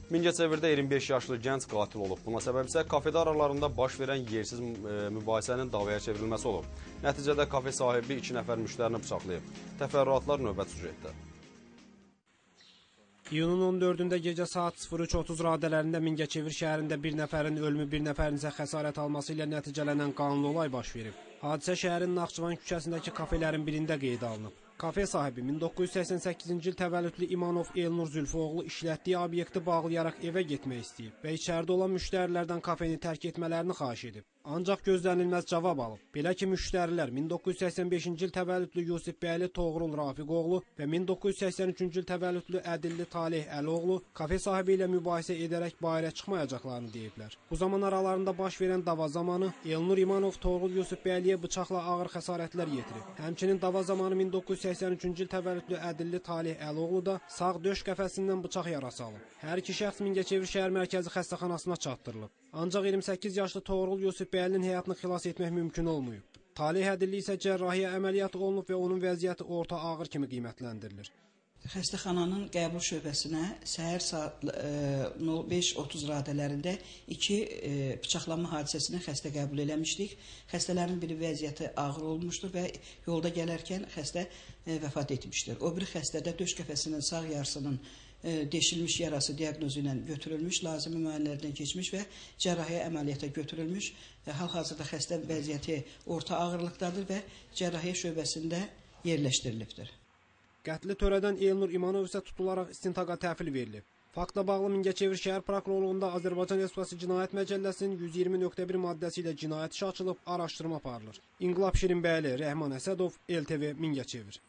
Mingəçevirdə 25 yaşlı gənc qatil olub. Buna səbəb isə kafedə aralarında baş verən yersiz mübahisənin davaya çevrilməsi olub. Nəticədə kafe sahibi 2 nəfər müştərini bıçaqlayıb. Təfərrüatlar növbət süjetdə. İyunun 14-də gecə saat 03:30 radələrində Mingəçevir şəhərində bir nəfərin ölümü, bir nəfərin isə xəsarət alması ilə nəticələnən qanlı olay baş verib. Hadisə şəhərin Naxçıvan küçəsindəki kafelerin birində qeydə alınıb. Kafe sahibi 1988-ci il təvəllüdlü İmanov Elnur Zülfoğlu işlətdiyi obyekti bağlayaraq evə getmək istəyib və içəridə olan müştərilərdən kafeni tərk etmələrini xahiş edib. Ancaq gözlənilməz cavab alıb. Belə ki, müştərilər 1985-ci il təvəllüdlü Yusif Bəyli Toğrul Rafiqoğlu və 1983-cü il təvəllüdlü Ədilli Talih Əloğlu kafe sahibi ilə mübahisə edərək bayıra çıxmayacaqlarını deyiblər. Bu zaman aralarında baş verən dava zamanı Elnur İmanov Toğrul Yusif Bəyliyə bıçaqla ağır xəsarətlər yetirib. Həmçinin dava zamanı 1983-cü il təvəllüdlü Ədilli Talih Əloğlu da sağ döş qəfəsindən bıçaq yarası alıb. Hər iki şəxs Mingəçevir şəhər mərkəzi xəstəxanasına çatdırılıb. Ancaq 28 yaşlı Toğrul Yusif Bəylinin həyatını xilas etmək mümkün olmayıb. Talih Ədilli isə cərrahiyyə əməliyyatı olunub və onun vəziyyəti orta ağır kimi qiymətləndirilir. Xəstəxananın qəbul şöbəsinə səhər saat 05:30 radələrində 2 bıçaqlanma hadisəsini xəstə qəbul eləmişdik. Xəstələrin biri vəziyyəti ağır olmuşdur və yolda gələrkən xəstə vəfat etmişdir. O biri xəstədə döş qəfəsinin sağ yarısının deşilmiş yarası diaqnozu ilə götürülmüş, lazımi müayinələrdən keçmiş və cərrahiyyə əməliyyata götürülmüş. Hal-hazırda xəstə vəziyyəti orta ağırlıqdadır və cərrahiyyə şöbəsində yerləşdirilibdir. Qətli törədən Elnur İmanov isə tutularaq istintaqa təhvil verilib. Faktla bağlı Mingəçevir şəhər prokurorluğunda Azərbaycan Respublikası Cinayət Məcəlləsinin 120.1 maddəsi ilə cinayət işi açılıb, araşdırma aparılır. İnqilab Şirinbəyli, Rəhman Əsədov, LTV Mingəçevir.